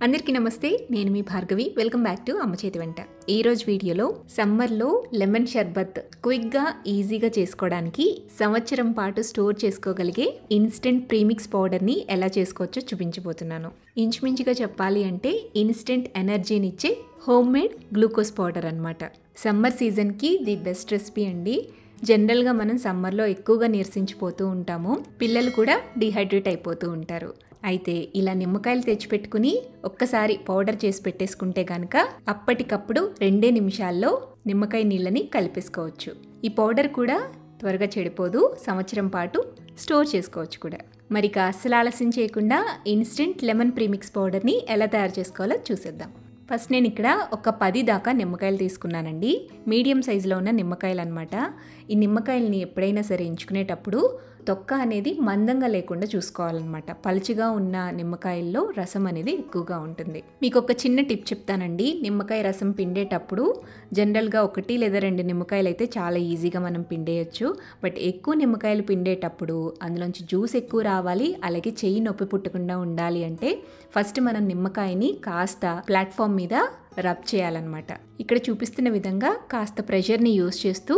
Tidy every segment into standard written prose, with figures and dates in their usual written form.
అందరికీ నమస్తే, నేను మీ భార్గవి. వెల్కమ్ బ్యాక్ టు అమ్మ చేతి వంట. ఈ రోజు వీడియోలో సమ్మర్లో లెమన్ షర్బత్ క్విక్గా ఈజీగా చేసుకోవడానికి సంవత్సరం పాటు స్టోర్ చేసుకోగలిగే ఇన్స్టెంట్ ప్రీమిక్స్ పౌడర్ని ఎలా చేసుకోవచ్చో చూపించబోతున్నాను. ఇంచుమించుగా చెప్పాలి అంటే ఇన్స్టెంట్ ఎనర్జీనిచ్చే హోమ్ మేడ్ గ్లూకోజ్ పౌడర్ అన్నమాట. సమ్మర్ సీజన్కి ది బెస్ట్ రెసిపీ అండి. జనరల్గా మనం సమ్మర్లో ఎక్కువగా నీరసించిపోతూ ఉంటాము, పిల్లలు కూడా డిహైడ్రేట్ అయిపోతూ ఉంటారు. అయితే ఇలా నిమ్మకాయలు తెచ్చిపెట్టుకుని ఒక్కసారి పౌడర్ చేసి పెట్టేసుకుంటే కనుక అప్పటికప్పుడు 2 నిమిషాల్లో నిమ్మకాయ నీళ్ళని కలిపేసుకోవచ్చు. ఈ పౌడర్ కూడా త్వరగా చెడిపోదు, సంవత్సరం పాటు స్టోర్ చేసుకోవచ్చు కూడా. మరి అస్సలు ఆలస్యం చేయకుండా ఇన్స్టెంట్ లెమన్ ప్రీమిక్స్ పౌడర్ని ఎలా తయారు చేసుకోవాలో చూసేద్దాం. ఫస్ట్ నేను ఇక్కడ ఒక 10 దాకా నిమ్మకాయలు తీసుకున్నానండి. మీడియం సైజులో ఉన్న నిమ్మకాయలు అనమాట. ఈ నిమ్మకాయలని ఎప్పుడైనా సరే ఎంచుకునేటప్పుడు తొక్క అనేది మందంగా లేకుండా చూసుకోవాలన్నమాట. పలుచగా ఉన్న నిమ్మకాయల్లో రసం అనేది ఎక్కువగా ఉంటుంది. మీకు ఒక చిన్న టిప్ చెప్తానండి. నిమ్మకాయ రసం పిండేటప్పుడు జనరల్గా 1 లేదా 2 నిమ్మకాయలు అయితే చాలా ఈజీగా మనం పిండేయచ్చు. బట్ ఎక్కువ నిమ్మకాయలు పిండేటప్పుడు అందులోంచి జ్యూస్ ఎక్కువ రావాలి, అలాగే చెయ్యి నొప్పి పుట్టకుండా ఉండాలి అంటే ఫస్ట్ మనం నిమ్మకాయని కాస్త ప్లాట్ఫామ్ మీద రబ్ చేయాలన్నమాట. ఇక్కడ చూపిస్తున్న విధంగా కాస్త ప్రెషర్ని యూజ్ చేస్తూ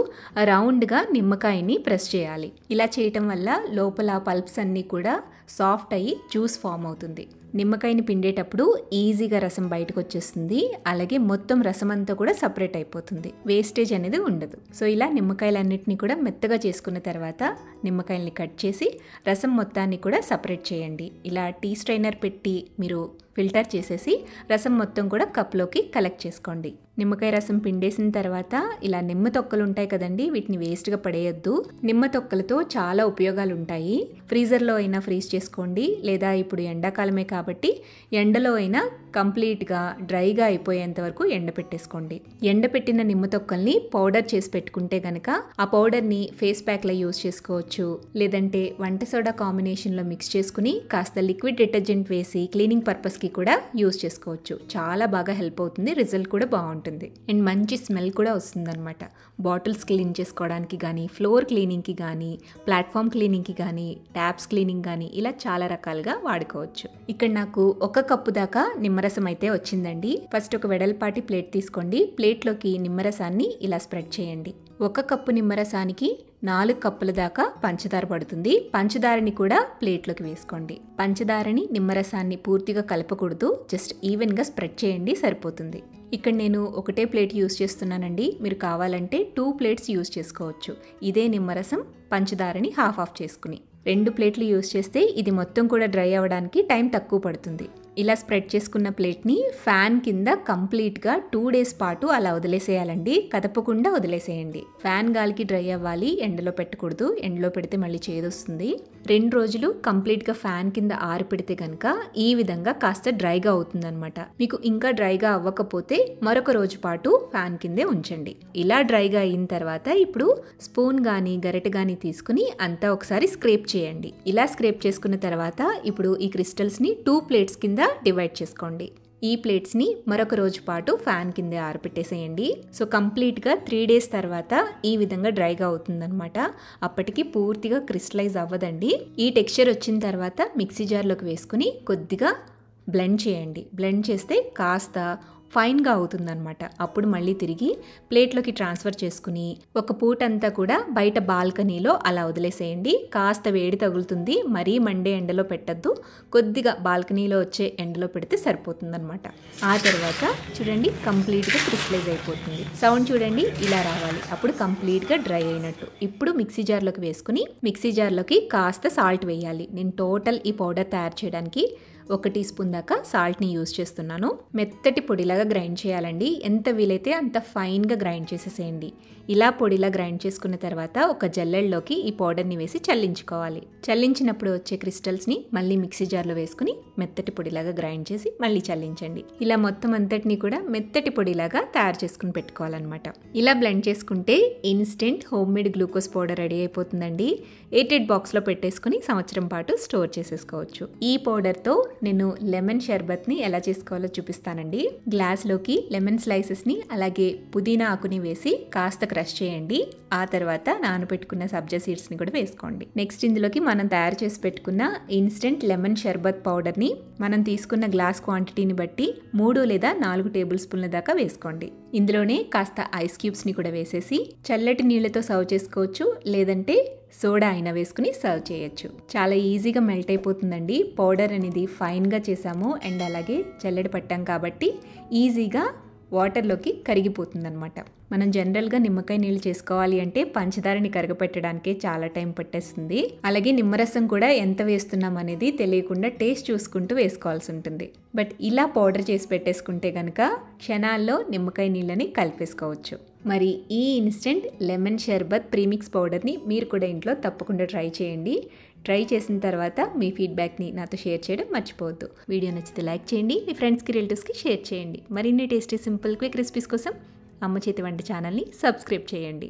రౌండ్గా నిమ్మకాయని ప్రెస్ చేయాలి. ఇలా చేయటం వల్ల లోపల పల్ప్స్ అన్నీ కూడా సాఫ్ట్ అయ్యి జ్యూస్ ఫామ్ అవుతుంది. నిమ్మకాయని పిండేటప్పుడు ఈజీగా రసం బయటకు వచ్చేస్తుంది, అలాగే మొత్తం రసం అంతా కూడా సపరేట్ అయిపోతుంది, వేస్టేజ్ అనేది ఉండదు. సో ఇలా నిమ్మకాయలన్నిటిని కూడా మెత్తగా చేసుకున్న తర్వాత నిమ్మకాయల్ని కట్ చేసి రసం మొత్తాన్ని కూడా సపరేట్ చేయండి. ఇలా టీ స్ట్రైనర్ పెట్టి మీరు ఫిల్టర్ చేసేసి రసం మొత్తం కూడా కప్లోకి కలెక్ట్ చేసుకోండి. నిమ్మకాయ రసం పిండేసిన తర్వాత ఇలా నిమ్మ తొక్కలు ఉంటాయి కదండి, వీటిని వేస్ట్గా పడేయొద్దు. నిమ్మ తొక్కలతో చాలా ఉపయోగాలు ఉంటాయి. ఫ్రీజర్లో అయినా ఫ్రీజ్ చేసుకోండి, లేదా ఇప్పుడు ఎండాకాలమే కాబట్టి ఎండలో అయినా కంప్లీట్గా డ్రైగా అయిపోయేంత వరకు ఎండపెట్టేసుకోండి. ఎండపెట్టిన నిమ్మ తొక్కల్ని పౌడర్ చేసి పెట్టుకుంటే గనక ఆ పౌడర్ని ఫేస్ ప్యాక్లో యూజ్ చేసుకోవచ్చు, లేదంటే వంట సోడా కాంబినేషన్లో మిక్స్ చేసుకుని కాస్త లిక్విడ్ డిటర్జెంట్ వేసి క్లీనింగ్ పర్పస్కి కూడా యూజ్ చేసుకోవచ్చు. చాలా బాగా హెల్ప్ అవుతుంది, రిజల్ట్ కూడా బాగుంటుంది అండ్ మంచి స్మెల్ కూడా వస్తుందన్నమాట. బాటిల్స్ క్లీన్ చేసుకోవడానికి కానీ, ఫ్లోర్ క్లీనింగ్కి కానీ, ప్లాట్ఫామ్ క్లీనింగ్కి కానీ, ట్యాప్స్ క్లీనింగ్ కానీ ఇలా చాలా రకాలుగా వాడుకోవచ్చు. ఇక్కడ నాకు 1 కప్పు దాకా నిమ్మరసం అయితే వచ్చిందండి. ఫస్ట్ ఒక వెడల్పాటి ప్లేట్ తీసుకోండి. ప్లేట్లోకి నిమ్మరసాన్ని ఇలా స్ప్రెడ్ చేయండి. 1 కప్పు నిమ్మరసానికి 4 కప్పుల దాకా పంచదార పడుతుంది. పంచదారని కూడా ప్లేట్లోకి వేసుకోండి. పంచదారని నిమ్మరసాన్ని పూర్తిగా కలపకూడదు, జస్ట్ ఈవెన్గా స్ప్రెడ్ చేయండి, సరిపోతుంది. ఇక్కడ నేను ఒకటే ప్లేట్ యూజ్ చేస్తున్నానండి. మీరు కావాలంటే 2 ప్లేట్స్ యూజ్ చేసుకోవచ్చు. ఇదే నిమ్మరసం పంచదారని హాఫ్ చేసుకుని 2 ప్లేట్లు యూజ్ చేస్తే ఇది మొత్తం కూడా డ్రై అవ్వడానికి టైం తక్కువ పడుతుంది. ఇలా స్ప్రెడ్ చేసుకున్న ప్లేట్ని ఫ్యాన్ కింద కంప్లీట్గా 2 డేస్ పాటు అలా వదిలేసేయాలండి, కదపకుండా వదిలేసేయండి. ఫ్యాన్ గాలికి డ్రై అవ్వాలి, ఎండలో పెట్టకూడదు. ఎండలో పెడితే మళ్ళీ చేదొస్తుంది. 2 రోజులు కంప్లీట్గా ఫ్యాన్ కింద ఆరి పెడితే కనుక ఈ విధంగా కాస్త డ్రైగా అవుతుందన్నమాట. మీకు ఇంకా డ్రైగా అవ్వకపోతే మరొక రోజు పాటు ఫ్యాన్ కిందే ఉంచండి. ఇలా డ్రైగా అయిన తర్వాత ఇప్పుడు స్పూన్ కానీ గరిటె కానీ తీసుకుని అంతా ఒకసారి స్క్రేప్ చేయండి. ఇలా స్క్రేప్ చేసుకున్న తర్వాత ఇప్పుడు ఈ క్రిస్టల్స్ని 2 ప్లేట్స్ కింద డివైడ్ చేసుకోండి. ఈ ప్లేట్స్ని మరొక రోజు పాటు ఫ్యాన్ కింద ఆరబెట్టేసేయండి. సో కంప్లీట్గా 3 డేస్ తర్వాత ఈ విధంగా డ్రైగా అవుతుందన్నమాట. అప్పటికి పూర్తిగా క్రిస్టలైజ్ అవ్వదండి. ఈ టెక్స్చర్ వచ్చిన తర్వాత మిక్సీ జార్లోకి వేసుకుని కొద్దిగా బ్లెండ్ చేయండి. బ్లెండ్ చేస్తే కాస్త ఫైన్గా అవుతుందన్నమాట. అప్పుడు మళ్ళీ తిరిగి ప్లేట్లోకి ట్రాన్స్ఫర్ చేసుకుని ఒక పూట అంతా కూడా బయట బాల్కనీలో అలా వదిలేసేయండి. కాస్త వేడి తగులుతుంది, మరీ మండే ఎండలో పెట్టద్దు, కొద్దిగా బాల్కనీలో వచ్చే ఎండలో పెడితే సరిపోతుందన్నమాట. ఆ తర్వాత చూడండి కంప్లీట్గా క్రిస్టలైజ్ అయిపోతుంది. సౌండ్ చూడండి ఇలా రావాలి, అప్పుడు కంప్లీట్గా డ్రై అయినట్టు. ఇప్పుడు మిక్సీ జార్లోకి వేసుకుని మిక్సీ జార్లోకి కాస్త సాల్ట్ వేయాలి. నేను టోటల్ ఈ పౌడర్ తయారు చేయడానికి 1 టీ స్పూన్ దాకా సాల్ట్ని యూజ్ చేస్తున్నాను. మెత్తటి పొడిలాగా గ్రైండ్ చేయాలండి. ఎంత వీలైతే అంత ఫైన్గా గ్రైండ్ చేసేసేయండి. ఇలా పొడిలా గ్రైండ్ చేసుకున్న తర్వాత ఒక జల్లెడలోకి ఈ పౌడర్ని వేసి చల్లించుకోవాలి. చల్లించినప్పుడు వచ్చే క్రిస్టల్స్ని మళ్ళీ మిక్సీ జార్లో వేసుకుని మెత్తటి పొడిలాగా గ్రైండ్ చేసి మళ్ళీ చల్లించండి. ఇలా మొత్తం అంతటిని కూడా మెత్తటి పొడిలాగా తయారు చేసుకుని పెట్టుకోవాలన్నమాట. ఇలా బ్లెండ్ చేసుకుంటే instant home made glucose powder ready అయిపోతుందండి. ఎయిటెడ్ బాక్స్లో పెట్టేసుకుని సంవత్సరం పాటు స్టోర్ చేసేసుకోవచ్చు. ఈ పౌడర్తో నేను లెమన్ షర్బత్ని ఎలా చేసుకోవాలో చూపిస్తానండి. గ్లాస్లోకి లెమన్ స్లైసెస్ని అలాగే పుదీనా ఆకుని వేసి కాస్త క్రష్ చేయండి. ఆ తర్వాత నానబెట్టుకున్న సబ్జా సీడ్స్ని కూడా వేసుకోండి. నెక్స్ట్ ఇందులోకి మనం తయారు చేసి పెట్టుకున్న ఇన్స్టెంట్ లెమన్ షర్బత్ పౌడర్ని మనం తీసుకున్న గ్లాస్ క్వాంటిటీని బట్టి 3 లేదా 4 టేబుల్ స్పూన్ల దాకా వేసుకోండి. ఇందులోనే కాస్త ఐస్ క్యూబ్స్ని కూడా వేసేసి చల్లటి నీళ్ళతో సర్వ్ చేసుకోవచ్చు, లేదంటే సోడా అయినా వేసుకుని సర్వ్ చేయొచ్చు. చాలా ఈజీగా మెల్ట్ అయిపోతుందండి. పౌడర్ అనేది ఫైన్గా చేసాము అండ్ అలాగే చల్లడి పట్టాం కాబట్టి ఈజీగా వాటర్లోకి కరిగిపోతుంది అనమాట. మనం జనరల్గా నిమ్మకాయ నీళ్ళు చేసుకోవాలి అంటే పంచదారని కరగపెట్టడానికే చాలా టైం పట్టేస్తుంది. అలాగే నిమ్మరసం కూడా ఎంత వేస్తున్నాం అనేది తెలియకుండా టేస్ట్ చూసుకుంటూ వేసుకోవాల్సి ఉంటుంది. బట్ ఇలా పౌడర్ చేసి పెట్టేసుకుంటే కనుక క్షణాల్లో నిమ్మకాయ నీళ్ళని కలిపేసుకోవచ్చు. మరి ఈ ఇన్స్టెంట్ లెమన్ షర్బత్ ప్రీమిక్స్ పౌడర్ని మీరు కూడా ఇంట్లో తప్పకుండా ట్రై చేయండి. ట్రై చేసిన తర్వాత మీ ఫీడ్బ్యాక్ని నాతో షేర్ చేయడం మర్చిపోవద్దు. వీడియో నచ్చితే లైక్ చేయండి, మీ ఫ్రెండ్స్కి రిలేటివ్స్కి షేర్ చేయండి. మరిన్ని టేస్టీ సింపుల్ క్విక్ రెసిపీస్ కోసం అమ్మ చేతి వంట ఛానల్ని సబ్స్క్రైబ్ చేయండి.